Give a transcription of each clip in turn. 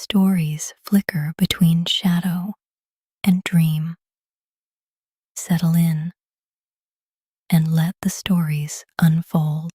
stories flicker between shadow and dream. Settle in and let the stories unfold.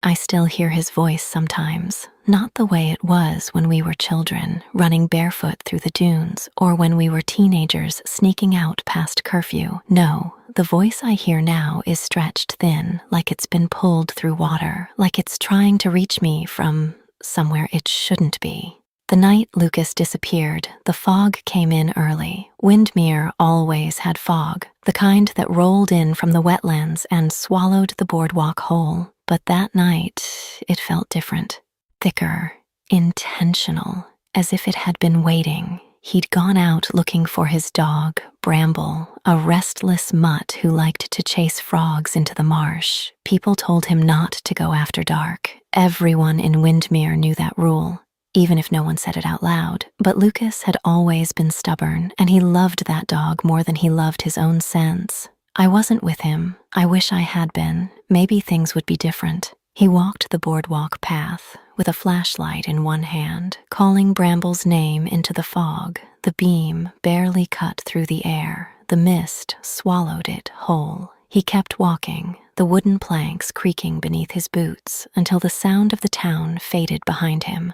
I still hear his voice sometimes, not the way it was when we were children, running barefoot through the dunes, or when we were teenagers sneaking out past curfew. No, the voice I hear now is stretched thin, like it's been pulled through water, like it's trying to reach me from somewhere it shouldn't be. The night Lucas disappeared, the fog came in early. Windmere always had fog, the kind that rolled in from the wetlands and swallowed the boardwalk whole. But that night, it felt different. Thicker, intentional, as if it had been waiting. He'd gone out looking for his dog, Bramble, a restless mutt who liked to chase frogs into the marsh. People told him not to go after dark. Everyone in Windmere knew that rule, even if no one said it out loud. But Lucas had always been stubborn, and he loved that dog more than he loved his own scents. I wasn't with him. I wish I had been. Maybe things would be different. He walked the boardwalk path with a flashlight in one hand, calling Bramble's name into the fog. The beam barely cut through the air. The mist swallowed it whole. He kept walking, the wooden planks creaking beneath his boots, until the sound of the town faded behind him.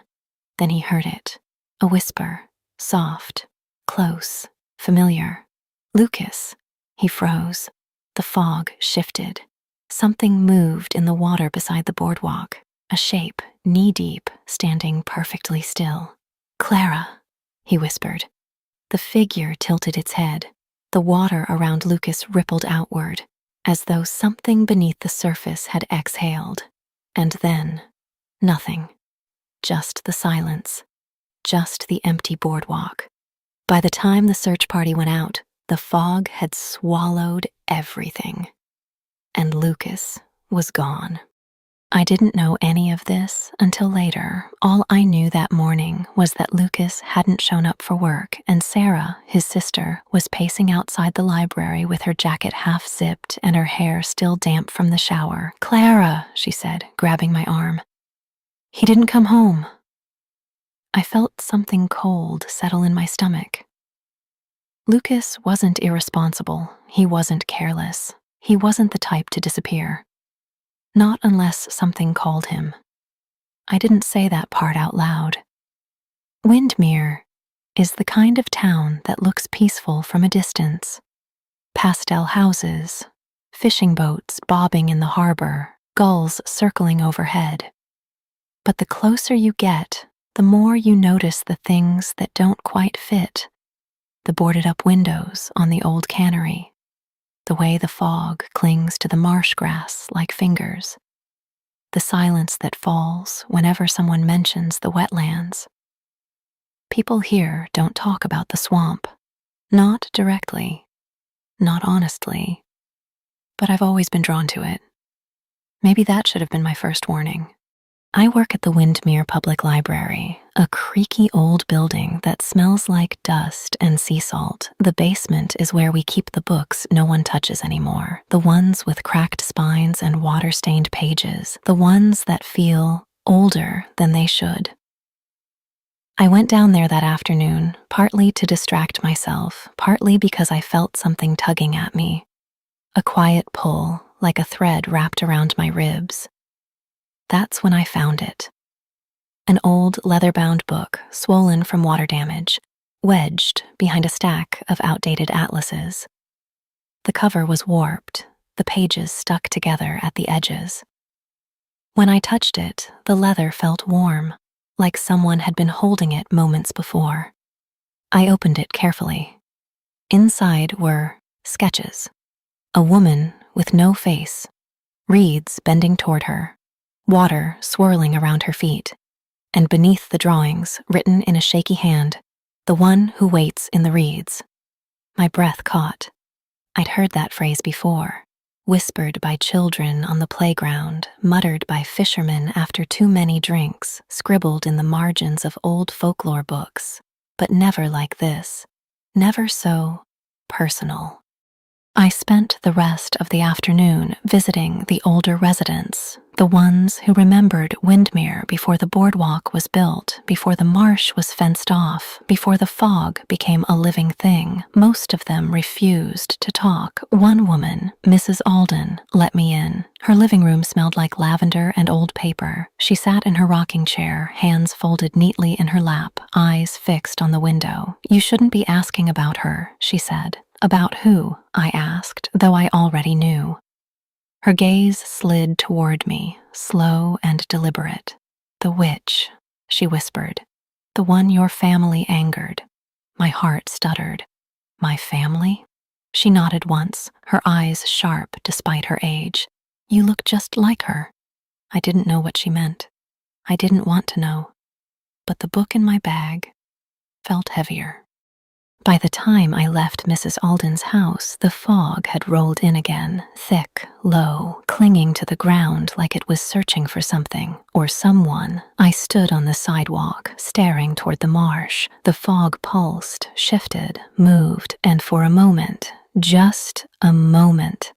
Then he heard it. A whisper. Soft. Close. Familiar. Lucas. He froze. The fog shifted. Something moved in the water beside the boardwalk. A shape, knee-deep, standing perfectly still. "Clara," he whispered. The figure tilted its head. The water around Lucas rippled outward, as though something beneath the surface had exhaled. And then, nothing. Just the silence. Just the empty boardwalk. By the time the search party went out, the fog had swallowed everything. And Lucas was gone. I didn't know any of this until later. All I knew that morning was that Lucas hadn't shown up for work, and Sarah, his sister, was pacing outside the library with her jacket half-zipped and her hair still damp from the shower. "Clara," she said, grabbing my arm. "He didn't come home." I felt something cold settle in my stomach. Lucas wasn't irresponsible. He wasn't careless. He wasn't the type to disappear. Not unless something called him. I didn't say that part out loud. Windmere is the kind of town that looks peaceful from a distance. Pastel houses, fishing boats bobbing in the harbor, gulls circling overhead. But the closer you get, the more you notice the things that don't quite fit. The boarded-up windows on the old cannery, the way the fog clings to the marsh grass like fingers, the silence that falls whenever someone mentions the wetlands. People here don't talk about the swamp, not directly, not honestly, but I've always been drawn to it. Maybe that should have been my first warning. I work at the Windmere Public Library, a creaky old building that smells like dust and sea salt. The basement is where we keep the books no one touches anymore, the ones with cracked spines and water-stained pages, the ones that feel older than they should. I went down there that afternoon, partly to distract myself, partly because I felt something tugging at me. A quiet pull, like a thread wrapped around my ribs. That's when I found it. An old leather-bound book, swollen from water damage, wedged behind a stack of outdated atlases. The cover was warped, the pages stuck together at the edges. When I touched it, the leather felt warm, like someone had been holding it moments before. I opened it carefully. Inside were sketches. A woman with no face, reeds bending toward her, water swirling around her feet, and beneath the drawings, written in a shaky hand, "The one who waits in the reeds." My breath caught. I'd heard that phrase before, whispered by children on the playground, muttered by fishermen after too many drinks, scribbled in the margins of old folklore books, but never like this, never so personal. I spent the rest of the afternoon visiting the older residents, The ones who remembered Windmere before the boardwalk was built, before the marsh was fenced off, before the fog became a living thing. Most of them refused to talk. One woman, Mrs. Alden, let me in. Her living room smelled like lavender and old paper. She sat in her rocking chair, hands folded neatly in her lap, eyes fixed on the window. "You shouldn't be asking about her," she said. "About who?" I asked, though I already knew. Her gaze slid toward me, slow and deliberate. "The witch," she whispered. "The one your family angered." My heart stuttered. "My family?" She nodded once, her eyes sharp despite her age. "You look just like her." I didn't know what she meant. I didn't want to know. But the book in my bag felt heavier. By the time I left Mrs. Alden's house, the fog had rolled in again, thick, low, clinging to the ground like it was searching for something or someone. I stood on the sidewalk, staring toward the marsh. The fog pulsed, shifted, moved, and for a moment, just a moment,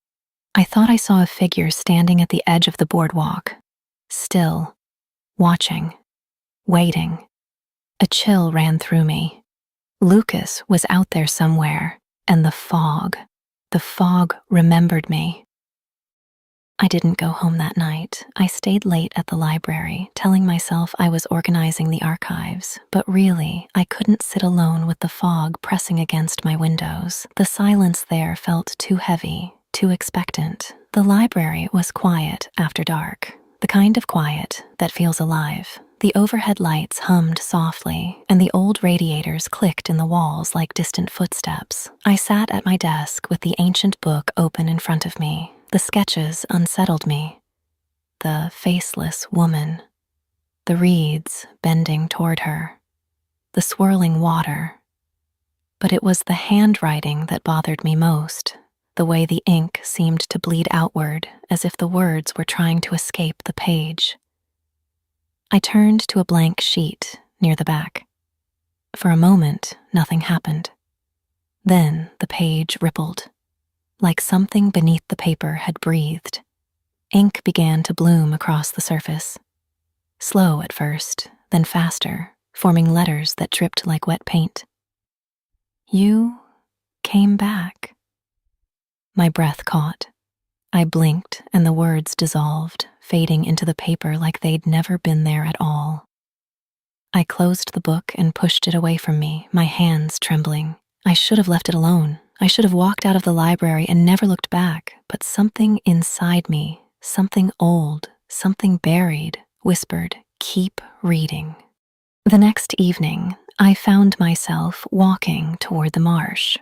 I thought I saw a figure standing at the edge of the boardwalk, still, watching, waiting. A chill ran through me. Lucas was out there somewhere, and the fog remembered me. I didn't go home that night. I stayed late at the library, telling myself I was organizing the archives, but really, I couldn't sit alone with the fog pressing against my windows. The silence there felt too heavy, too expectant. The library was quiet after dark, the kind of quiet that feels alive. The overhead lights hummed softly, and the old radiators clicked in the walls like distant footsteps. I sat at my desk with the ancient book open in front of me. The sketches unsettled me. The faceless woman, the reeds bending toward her, the swirling water. But it was the handwriting that bothered me most, the way the ink seemed to bleed outward as if the words were trying to escape the page. I turned to a blank sheet near the back. For a moment, nothing happened. Then the page rippled, like something beneath the paper had breathed. Ink began to bloom across the surface. Slow at first, then faster, forming letters that dripped like wet paint. "You came back." My breath caught. I blinked and the words dissolved, fading into the paper like they'd never been there at all. I closed the book and pushed it away from me, my hands trembling. I should have left it alone. I should have walked out of the library and never looked back, but something inside me, something old, something buried, whispered, "Keep reading." The next evening, I found myself walking toward the marsh.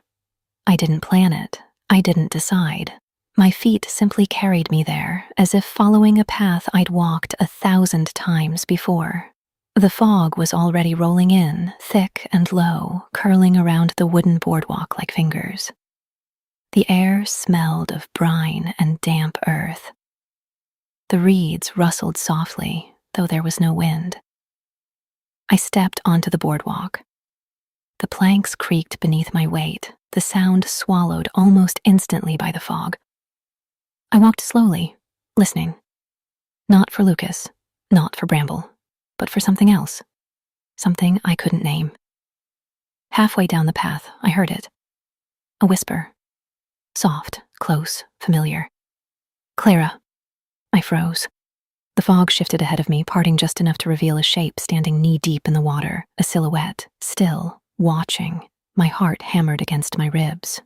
I didn't plan it. I didn't decide. My feet simply carried me there, as if following a path I'd walked 1,000 times before. The fog was already rolling in, thick and low, curling around the wooden boardwalk like fingers. The air smelled of brine and damp earth. The reeds rustled softly, though there was no wind. I stepped onto the boardwalk. The planks creaked beneath my weight, the sound swallowed almost instantly by the fog. I walked slowly, listening. Not for Lucas, not for Bramble, but for something else. Something I couldn't name. Halfway down the path, I heard it. A whisper. Soft, close, familiar. "Clara." I froze. The fog shifted ahead of me, parting just enough to reveal a shape standing knee-deep in the water, a silhouette, still, watching. My heart hammered against my ribs.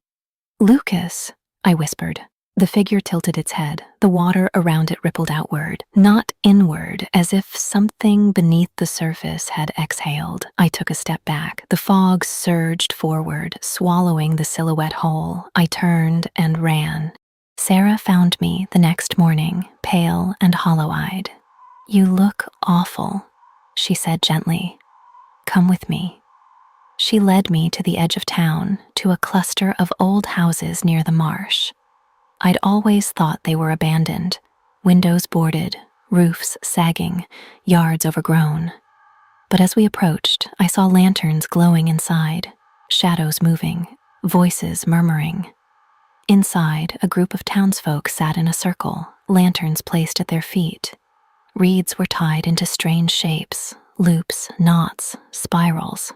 "Lucas," I whispered. The figure tilted its head. The water around it rippled outward, not inward, as if something beneath the surface had exhaled. I took a step back. The fog surged forward, swallowing the silhouette whole. I turned and ran. Sarah found me the next morning, pale and hollow-eyed. "You look awful," she said gently. "Come with me." She led me to the edge of town, to a cluster of old houses near the marsh. I'd always thought they were abandoned, windows boarded, roofs sagging, yards overgrown. But as we approached, I saw lanterns glowing inside, shadows moving, voices murmuring. Inside, a group of townsfolk sat in a circle, lanterns placed at their feet, Reeds were tied into strange shapes, loops, knots, spirals.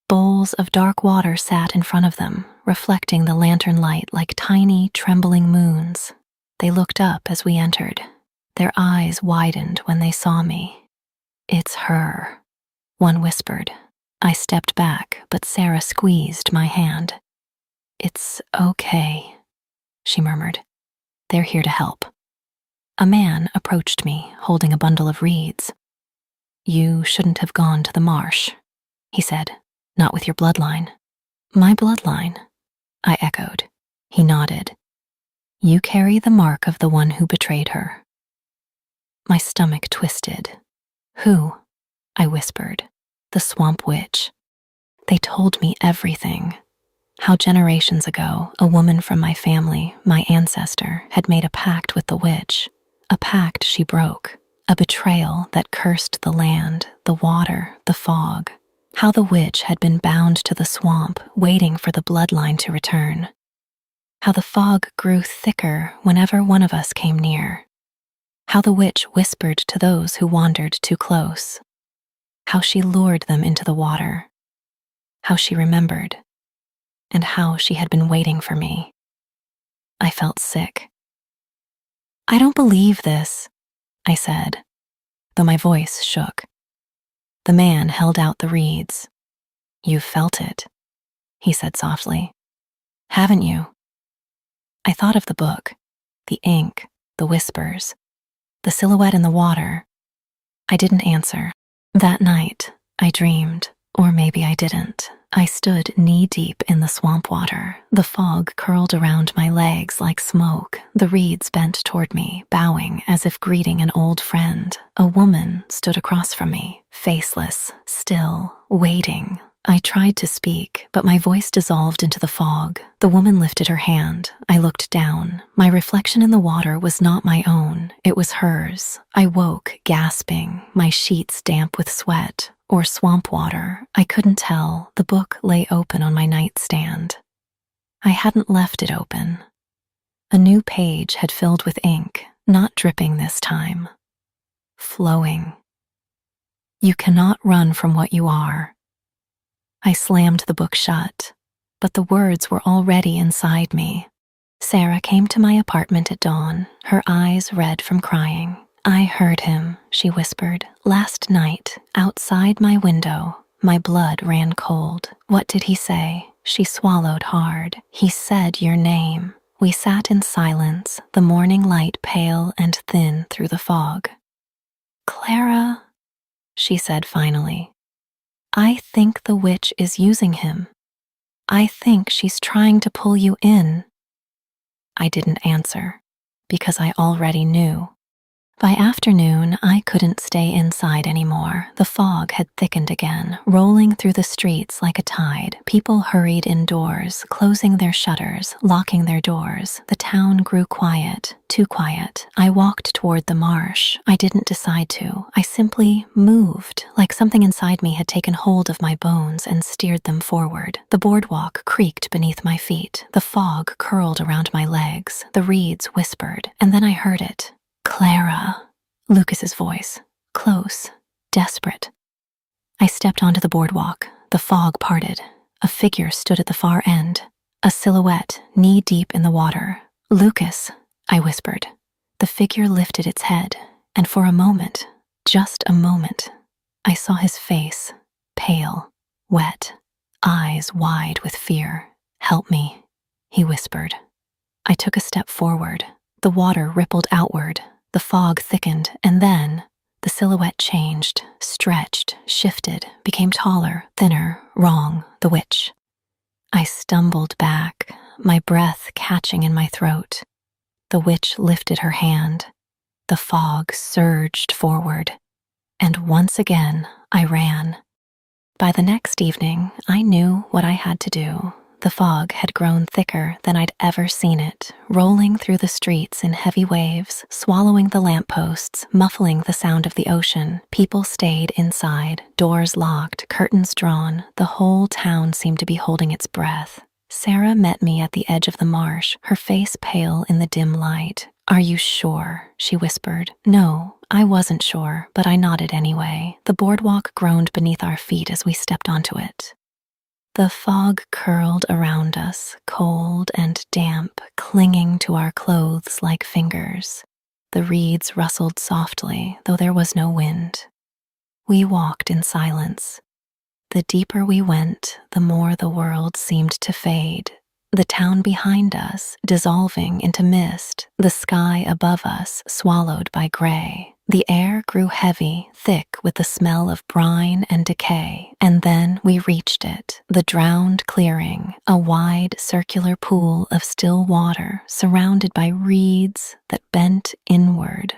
Bowls of dark water sat in front of them, reflecting the lantern light like tiny, trembling moons. They looked up as we entered. Their eyes widened when they saw me. "It's her," one whispered. I stepped back, but Sarah squeezed my hand. "It's okay," she murmured. "They're here to help." A man approached me, holding a bundle of reeds. "You shouldn't have gone to the marsh," he said. "Not with your bloodline." "My bloodline?" I echoed. He nodded. "You carry the mark of the one who betrayed her." My stomach twisted. "Who?" I whispered. "The Swamp Witch." They told me everything. How generations ago, a woman from my family, my ancestor, had made a pact with the witch. A pact she broke. A betrayal that cursed the land, the water, the fog. How the witch had been bound to the swamp, waiting for the bloodline to return. How the fog grew thicker whenever one of us came near. How the witch whispered to those who wandered too close. How she lured them into the water. How she remembered. And how she had been waiting for me. I felt sick. "I don't believe this," I said, though my voice shook. The man held out the reeds. "You've felt it," he said softly. "Haven't you?" I thought of the book, the ink, the whispers, the silhouette in the water. I didn't answer. That night, I dreamed, or maybe I didn't. I stood knee-deep in the swamp water. The fog curled around my legs like smoke. The reeds bent toward me, bowing as if greeting an old friend. A woman stood across from me, faceless, still, waiting. I tried to speak, but my voice dissolved into the fog. The woman lifted her hand. I looked down. My reflection in the water was not my own. It was hers. I woke, gasping, my sheets damp with sweat. Or swamp water, I couldn't tell. The book lay open on my nightstand. I hadn't left it open. A new page had filled with ink, not dripping this time. Flowing. "You cannot run from what you are." I slammed the book shut, but the words were already inside me. Sarah came to my apartment at dawn, her eyes red from crying. "I heard him," she whispered. "Last night, outside my window, my blood ran cold." "What did he say?" She swallowed hard. "He said your name." We sat in silence, the morning light pale and thin through the fog. "Clara," she said finally, "I think the witch is using him. I think she's trying to pull you in." I didn't answer, because I already knew. By afternoon, I couldn't stay inside anymore. The fog had thickened again, rolling through the streets like a tide. People hurried indoors, closing their shutters, locking their doors. The town grew quiet, too quiet. I walked toward the marsh. I didn't decide to. I simply moved, like something inside me had taken hold of my bones and steered them forward. The boardwalk creaked beneath my feet. The fog curled around my legs. The reeds whispered, and then I heard it. "Clara," Lucas's voice, close, desperate. I stepped onto the boardwalk. The fog parted. A figure stood at the far end, a silhouette knee-deep in the water. "Lucas," I whispered. The figure lifted its head, and for a moment, just a moment, I saw his face, pale, wet, eyes wide with fear. "Help me," he whispered. I took a step forward. The water rippled outward. The fog thickened, and then the silhouette changed, stretched, shifted, became taller, thinner, wrong, the witch. I stumbled back, my breath catching in my throat. The witch lifted her hand. The fog surged forward, and once again I ran. By the next evening, I knew what I had to do. The fog had grown thicker than I'd ever seen it, rolling through the streets in heavy waves, swallowing the lampposts, muffling the sound of the ocean. People stayed inside, doors locked, curtains drawn. The whole town seemed to be holding its breath. Sarah met me at the edge of the marsh, her face pale in the dim light. "Are you sure?" she whispered. "No, I wasn't sure, but I nodded anyway. The boardwalk groaned beneath our feet as we stepped onto it. The fog curled around us, cold and damp, clinging to our clothes like fingers. The reeds rustled softly, though there was no wind. We walked in silence. The deeper we went, the more the world seemed to fade. The town behind us dissolving into mist, the sky above us swallowed by gray. The air grew heavy, thick with the smell of brine and decay, and then we reached it, the drowned clearing, a wide circular pool of still water surrounded by reeds that bent inward,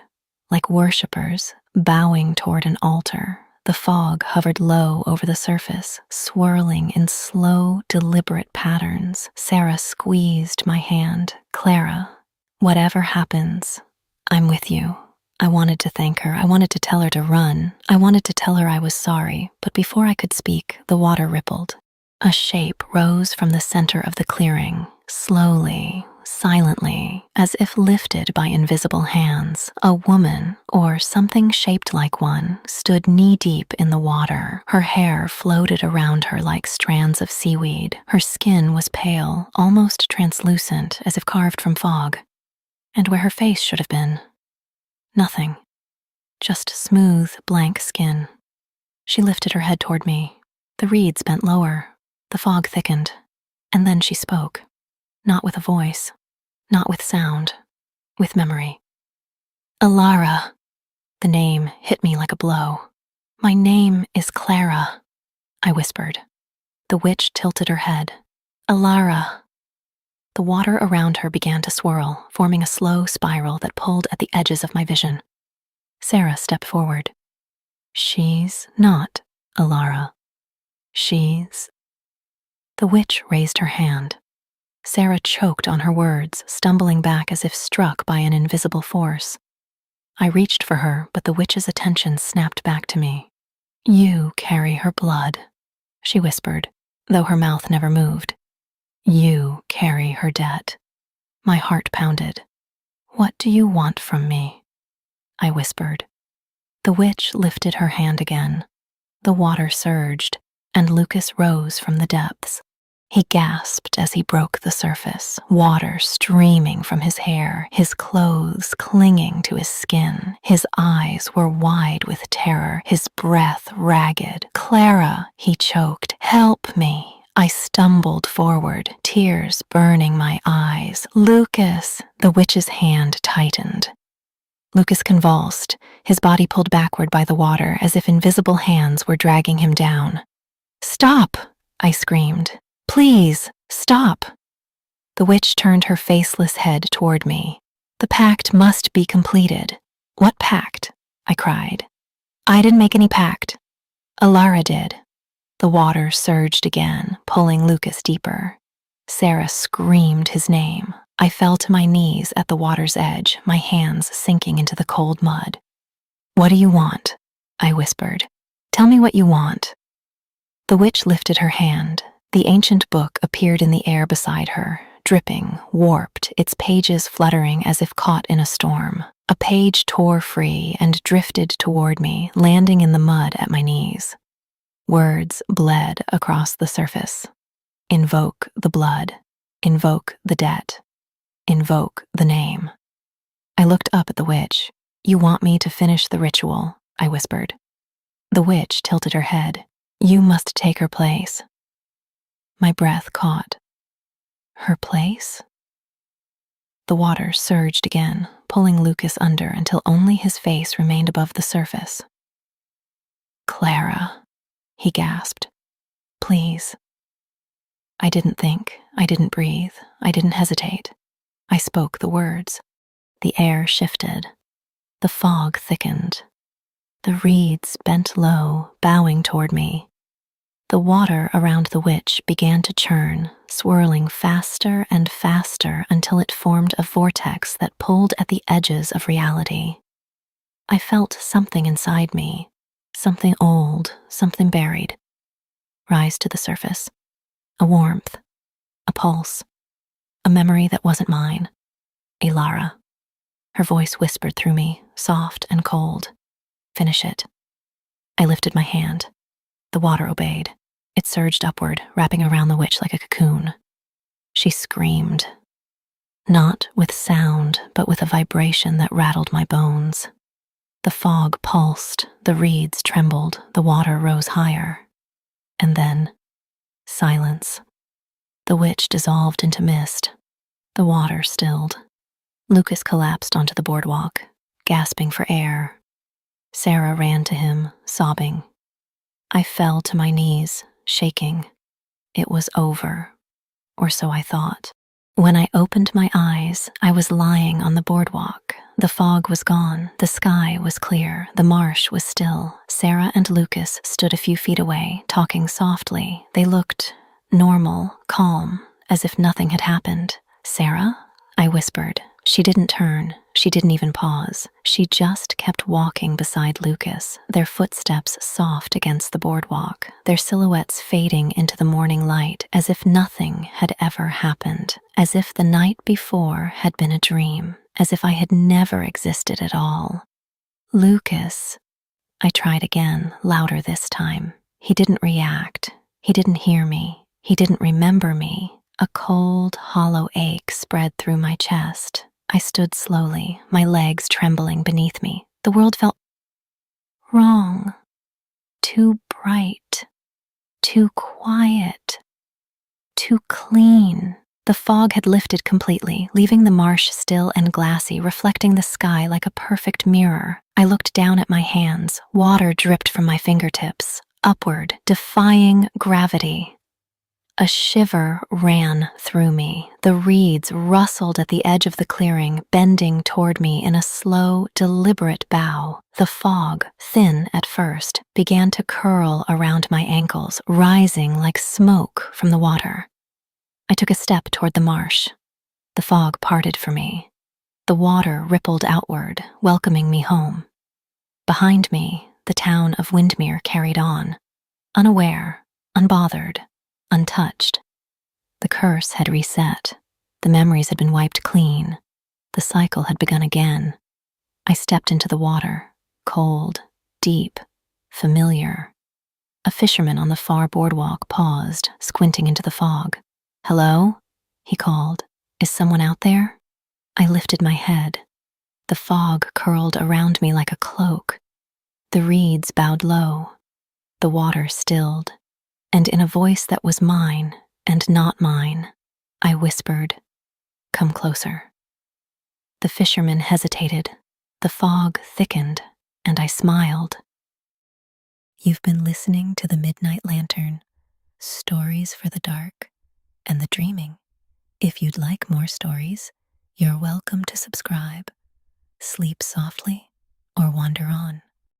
like worshippers bowing toward an altar. The fog hovered low over the surface, swirling in slow, deliberate patterns. Sarah squeezed my hand. Clara, whatever happens, I'm with you. I wanted to thank her. I wanted to tell her to run. I wanted to tell her I was sorry, but before I could speak, the water rippled. A shape rose from the center of the clearing, slowly, silently, as if lifted by invisible hands. A woman, or something shaped like one, stood knee-deep in the water. Her hair floated around her like strands of seaweed. Her skin was pale, almost translucent, as if carved from fog. And where her face should have been, nothing. Just smooth, blank skin. She lifted her head toward me. The reeds bent lower. The fog thickened. And then she spoke. Not with a voice, not with sound, with memory. Alara. The name hit me like a blow. My name is Clara, I whispered. The witch tilted her head. Alara. The water around her began to swirl, forming a slow spiral that pulled at the edges of my vision. Sarah stepped forward. She's not Alara. She's... The witch raised her hand. Sarah choked on her words, stumbling back as if struck by an invisible force. I reached for her, but the witch's attention snapped back to me. You carry her blood, she whispered, though her mouth never moved. You carry her debt. My heart pounded. What do you want from me? I whispered. The witch lifted her hand again. The water surged, and Lucas rose from the depths. He gasped as he broke the surface, water streaming from his hair, his clothes clinging to his skin. His eyes were wide with terror, his breath ragged. Clara, he choked, help me. I stumbled forward, tears burning my eyes. Lucas, the witch's hand tightened. Lucas convulsed, his body pulled backward by the water as if invisible hands were dragging him down. Stop, I screamed. Please, stop. The witch turned her faceless head toward me. The pact must be completed. What pact? I cried. I didn't make any pact. Alara did. The water surged again, pulling Lucas deeper. Sarah screamed his name. I fell to my knees at the water's edge, my hands sinking into the cold mud. What do you want? I whispered. Tell me what you want. The witch lifted her hand. The ancient book appeared in the air beside her, dripping, warped, its pages fluttering as if caught in a storm. A page tore free and drifted toward me, landing in the mud at my knees. Words bled across the surface. Invoke the blood. Invoke the debt. Invoke the name. I looked up at the witch. You want me to finish the ritual, I whispered. The witch tilted her head. You must take her place. My breath caught. Her place? The water surged again, pulling Lucas under until only his face remained above the surface. Clara, he gasped. Please. I didn't think, I didn't breathe, I didn't hesitate. I spoke the words. The air shifted. The fog thickened. The reeds bent low, bowing toward me. The water around the witch began to churn, swirling faster and faster until it formed a vortex that pulled at the edges of reality. I felt something inside me, something old, something buried, rise to the surface. A warmth, a pulse, a memory that wasn't mine. Alara. Her voice whispered through me, soft and cold. Finish it. I lifted my hand. The water obeyed. It surged upward, wrapping around the witch like a cocoon. She screamed. Not with sound, but with a vibration that rattled my bones. The fog pulsed, the reeds trembled, the water rose higher. And then, silence. The witch dissolved into mist. The water stilled. Lucas collapsed onto the boardwalk, gasping for air. Sarah ran to him, sobbing. I fell to my knees, shaking. It was over, or so I thought. When I opened my eyes, I was lying on the boardwalk. The fog was gone, the sky was clear, the marsh was still. Sarah and Lucas stood a few feet away, talking softly. They looked normal, calm, as if nothing had happened. Sarah? I whispered. She didn't turn. She didn't even pause. She just kept walking beside Lucas, their footsteps soft against the boardwalk, their silhouettes fading into the morning light, as if nothing had ever happened, as if the night before had been a dream, as if I had never existed at all. Lucas. I tried again, louder this time. He didn't react. He didn't hear me. He didn't remember me. A cold, hollow ache spread through my chest. I stood slowly, my legs trembling beneath me. The world felt wrong. Too bright. Too quiet. Too clean. The fog had lifted completely, leaving the marsh still and glassy, reflecting the sky like a perfect mirror. I looked down at my hands. Water dripped from my fingertips, upward, defying gravity. A shiver ran through me. The reeds rustled at the edge of the clearing, bending toward me in a slow, deliberate bow. The fog, thin at first, began to curl around my ankles, rising like smoke from the water. I took a step toward the marsh. The fog parted for me. The water rippled outward, welcoming me home. Behind me, the town of Windmere carried on, unaware, unbothered, untouched. The curse had reset. The memories had been wiped clean. The cycle had begun again. I stepped into the water, cold, deep, familiar. A fisherman on the far boardwalk paused, squinting into the fog. "Hello?" he called. "Is someone out there?" I lifted my head. The fog curled around me like a cloak. The reeds bowed low. The water stilled. And in a voice that was mine and not mine, I whispered, "Come closer." The fisherman hesitated. The fog thickened, and I smiled. You've been listening to The Midnight Lantern, stories for the dark and the dreaming. If you'd like more stories, you're welcome to subscribe, sleep softly, or wander on.